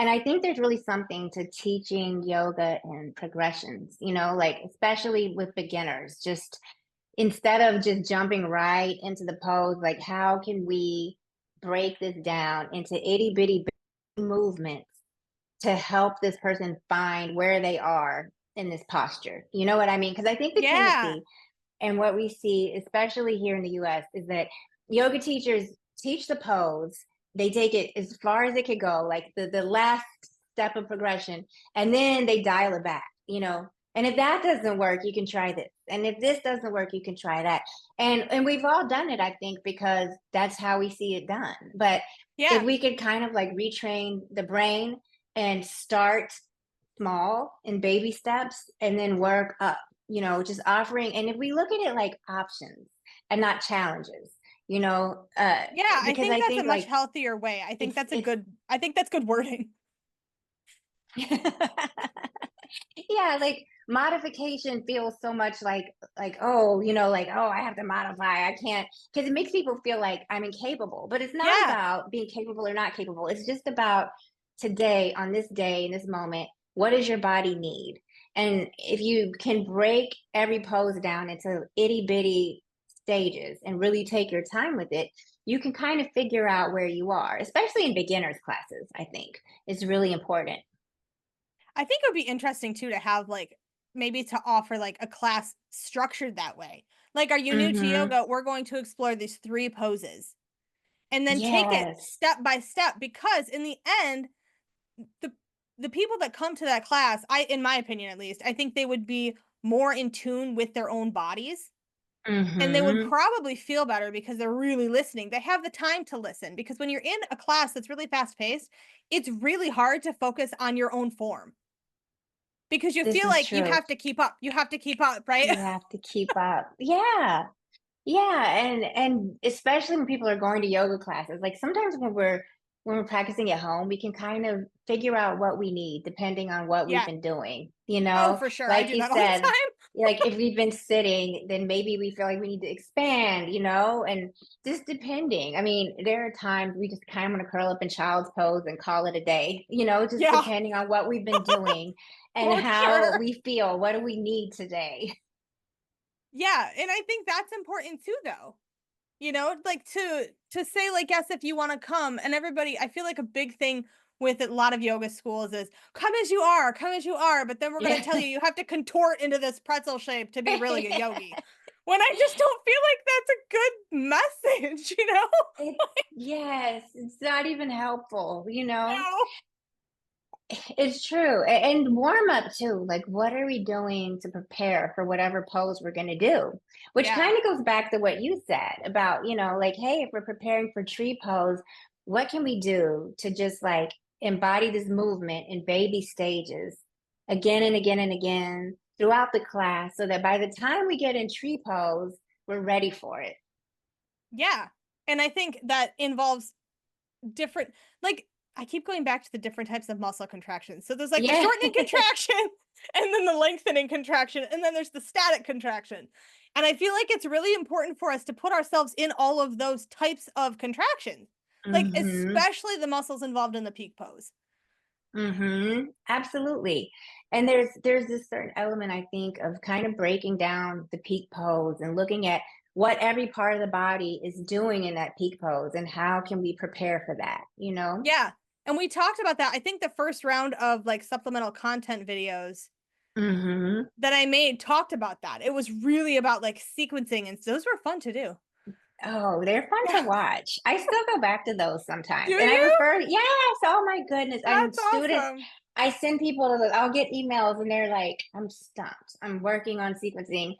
And I think there's really something to teaching yoga and progressions, like especially with beginners, just instead of just jumping right into the pose, like how can we break this down into itty bitty movements to help this person find where they are in this posture? You know what I mean? Because I think the Yeah. tendency and what we see, especially here in the US, is that yoga teachers teach the pose, they take it as far as it could go, like the last step of progression, and then they dial it back. And if that doesn't work, you can try this. And if this doesn't work, you can try that. And we've all done it, I think, because that's how we see it done. But if Yeah. we could kind of like retrain the brain and start small in baby steps and then work up, just offering. And if we look at it like options and not challenges, Yeah, I because think I that's a think much like healthier way. it's I think that's good wording. yeah, like modification feels so much like oh, like oh, I have to modify. I can't, because it makes people feel like I'm incapable. But it's not Yeah. about being capable or not capable. It's just about today, on this day, in this moment, what does your body need? And if you can break every pose down into itty bitty stages and really take your time with it, you can kind of figure out where you are, especially in beginners classes. I think it's really important. I think it would be interesting too to have like maybe to offer like a class structured that way. Like, are you new to Mm-hmm. yoga? We're going to explore these three poses and then take it Yes. step by step because in the end, the the people that come to that class, in my opinion at least, I think they would be more in tune with their own bodies and they would Mhm. probably feel better because they're really listening. They have the time to listen because when you're in a class that's really fast paced, it's really hard to focus on your own form because you This feel is like you true. have to keep up. You have to keep up, right? You have to keep up. Yeah. Yeah, and especially when people are going to yoga classes, like sometimes when we're practicing at home, we can kind of figure out what we need depending on what we've Yeah. been doing, Oh, for sure. I Like do you that all the said, time. like if we've been sitting, then maybe we feel like we need to expand, and just depending. I mean, there are times we just kind of want to curl up in child's pose and call it a day, just Yeah, depending on what we've been doing and for how sure. we feel. What do we need today? Yeah, and I think that's important too though. You know, like to say like yes if you want to come and everybody I feel like a big thing with a lot of yoga schools is come as you are, but then we're going to tell Yeah. you you have to contort into this pretzel shape to be really a yogi. When I just don't feel like that's a good message, you know? It's yes, it's not even helpful. No. It's true. And warm up too. Like, what are we doing to prepare for whatever pose we're going to do? Which Yeah. kind of goes back to what you said about, like, hey, if we're preparing for tree pose, what can we do to just like embody this movement in baby stages again and again and again throughout the class so that by the time we get in tree pose, we're ready for it? Yeah. And I think that involves different like I keep going back to the different types of muscle contractions. So there's like the Yeah. shortening contraction and then the lengthening contraction and then there's the static contraction. And I feel like it's really important for us to put ourselves in all of those types of contractions. Like hmm especially the muscles involved in the peak pose. Absolutely. And there's this certain element, I think, of kind of breaking down the peak pose and looking at what every part of the body is doing in that peak pose and how can we prepare for that? Yeah. And we talked about that. I think the first round of like supplemental content videos hmm that I made talked about that. It was really about like sequencing and those were fun to do. Oh, they're fun Yeah. to watch. I still go back to those Do sometimes. And I you? refer, yes, oh my goodness. And That's students, awesome. I send people to, I'll get emails and they're like, I'm stumped. I'm working on sequencing.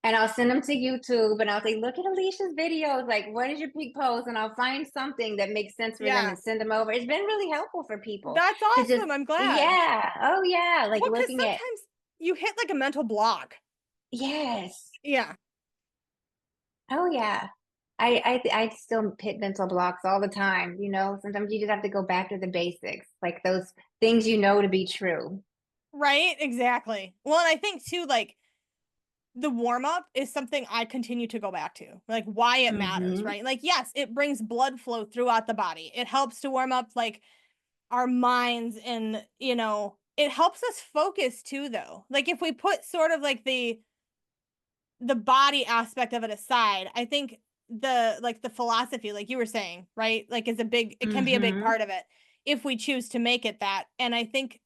And I'll send them to YouTube and I'll say, look at Alicia's videos. Like, what is your peak pose? And I'll find something that makes sense for them Yeah. and send them over. It's been really helpful for people That's to just, awesome, I'm glad. yeah. Oh, yeah. Like Well, because looking at, sometimes you hit, like, a mental block. yes. Yeah. Oh, yeah. I still hit mental blocks all the time. Sometimes you just have to go back to the basics, like those things to be true. Right? Exactly. Well, and I think too, like, the warm up is something I continue to go back to, like, why it matters, Mhm. right? Like, yes, it brings blood flow throughout the body. It helps to warm up, like, our minds, and, it helps us focus too, though. Like if we put sort of like the body aspect of it aside, I think the philosophy, like you were saying, right? Like it can be a big Mm-hmm. part of it if we choose to make it that. And I think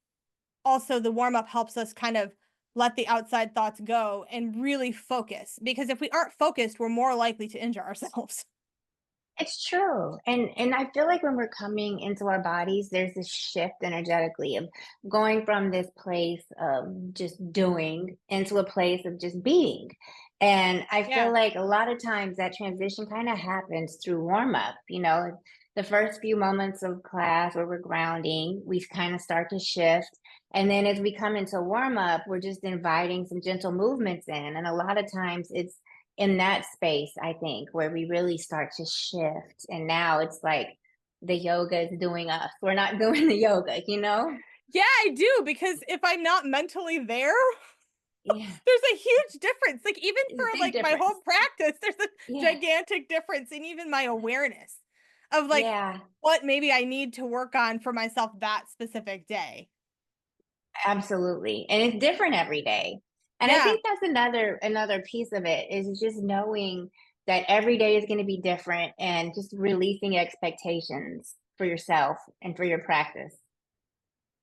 also the warm up helps us kind of let the outside thoughts go and really focus, because if we aren't focused, we're more likely to injure ourselves. It's true. And I feel like when we're coming into our bodies, there's this shift energetically of going from this place of just doing into a place of just being. And I feel Yeah. like a lot of times that transition kind of happens through warm up. The first few moments of class where we're grounding, we kind of start to shift. And then as we come into warm up, we're just inviting some gentle movements in. And a lot of times it's in that space, I think, where we really start to shift. And now it's like the yoga is doing us. We're not doing the yoga. Yeah, I do, because if I'm not mentally there, Yeah, there's a huge difference. Like even it's for a big like my difference. home practice, there's a Yeah, gigantic difference in even my awareness of like yeah, what maybe I need to work on for myself that specific day. absolutely. And it's different every day. And I Yeah. think that's another piece of it is just knowing that every day is going to be different and just releasing expectations for yourself and for your practice.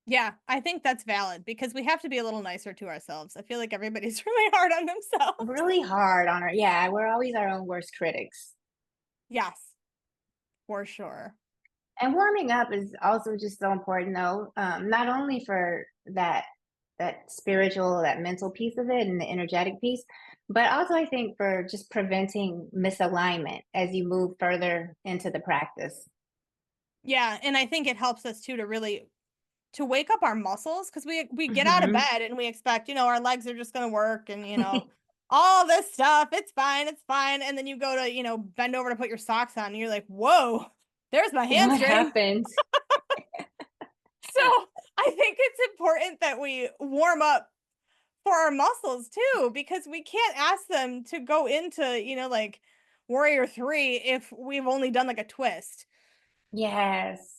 Yeah, I think that's valid because we have to be a little nicer to ourselves. I feel like everybody's really hard on themselves. Really hard on our, yeah, we're always our own worst critics. Yes, for sure. And warming up is also just so important though, not only for that spiritual, that mental piece of it and the energetic piece, but also I think for just preventing misalignment as you move further into the practice. Yeah, and I think it helps us too to really to wake up our muscles, because we get out of Hmm. bed and we expect, our legs are just going to work, and all this stuff, it's fine, and then you go to, bend over to put your socks on and you're like, "Whoa, there's my What hamstring." happened? So, I think it's important that we warm up for our muscles too, because we can't ask them to go into, like Warrior 3 if we've only done like a twist. Yes.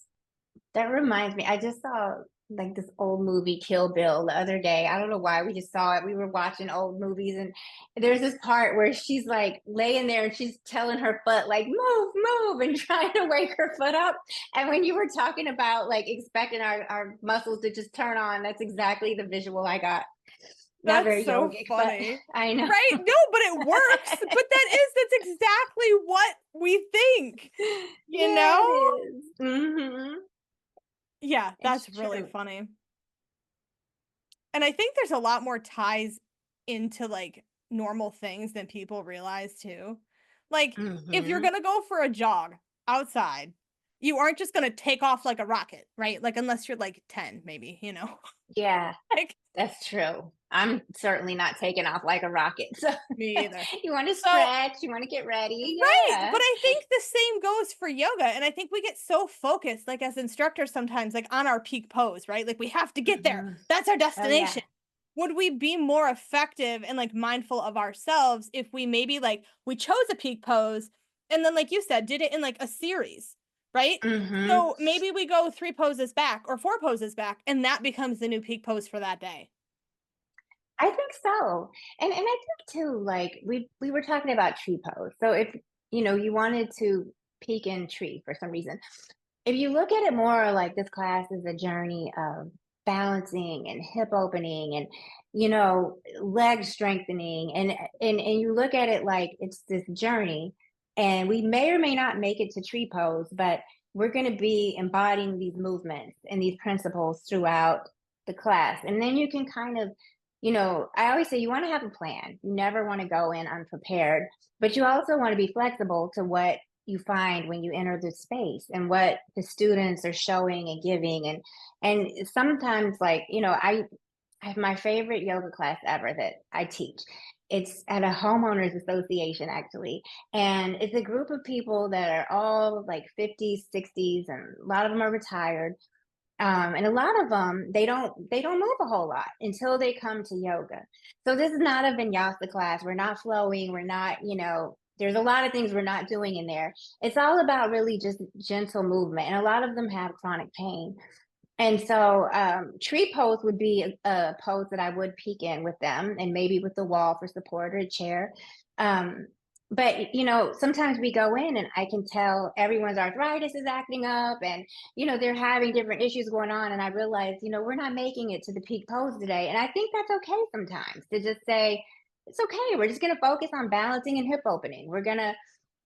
That reminds me, I just saw like this old movie, Kill Bill, the other day. I don't know why we just saw it. We were watching old movies, and there's this part where she's like laying there and she's telling her foot, like, move, move, and trying to wake her foot up. And when you were talking about like expecting our muscles to just turn on, that's exactly the visual I got. Not That's very so yogic, but funny. I know. Right? No, but it works. But that's exactly what we think, you Yeah, know? it is. Mm-hmm. Yeah, It's that's really true. funny. And I think there's a lot more ties into like normal things than people realize too. Like if you're Mm-hmm. going to go for a jog outside, you aren't just going to take off like a rocket, right? Like unless you're like 10 maybe, Yeah. Like That's true. I'm certainly not taking off like a rocket. So me either. you want to So stretch, you want to get ready. right, Yeah. but I think the same goes for yoga, and I think we get so focused, like, as instructors sometimes, like, on our peak pose, right? Like, we have to get there. Hmm. That's our Oh, yeah. destination. Would we be more effective and, like, mindful of ourselves if we maybe, like, we chose a peak pose and then, like you said, did it in, like, a series, right? Hmm. So, maybe we go 3 poses back or 4 poses back, and that becomes the new peak pose for that day. I think so. And I think too, like we were talking about tree pose. So if you wanted to peek in tree for some reason, if you look at it more like this class is a journey of balancing and hip opening and leg strengthening and you look at it like it's this journey, and we may or may not make it to tree pose, but we're going to be embodying these movements and these principles throughout the class. And then you can kind of, I always say you want to have a plan. You never want to go in unprepared, but you also want to be flexible to what you find when you enter the space and what the students are showing and giving. And sometimes, like, I have my favorite yoga class ever that I teach. It's at a homeowners association, actually, and it's a group of people that are all like 50s, 60s, and a lot of them are retired. And a lot of them, they don't move a whole lot until they come to yoga. So this is not a vinyasa class. We're not flowing. We're not, there's a lot of things we're not doing in there. It's all about really just gentle movement. And a lot of them have chronic pain. And so tree pose would be a pose that I would peek in with them, and maybe with the wall for support or a chair. Um, but sometimes we go in and I can tell everyone's arthritis is acting up, and they're having different issues going on, and I realize we're not making it to the peak pose today, and I think that's okay sometimes to just say it's okay. We're just going to focus on balancing and hip opening. We're going to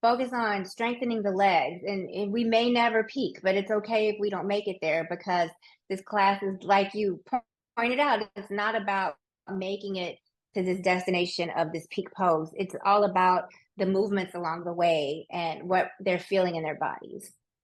focus on strengthening the legs, and we may never peak, but it's okay if we don't make it there, because this class is, like you pointed out, it's not about making it to this destination of this peak pose. It's all about the movements along the way and what they're feeling in their bodies.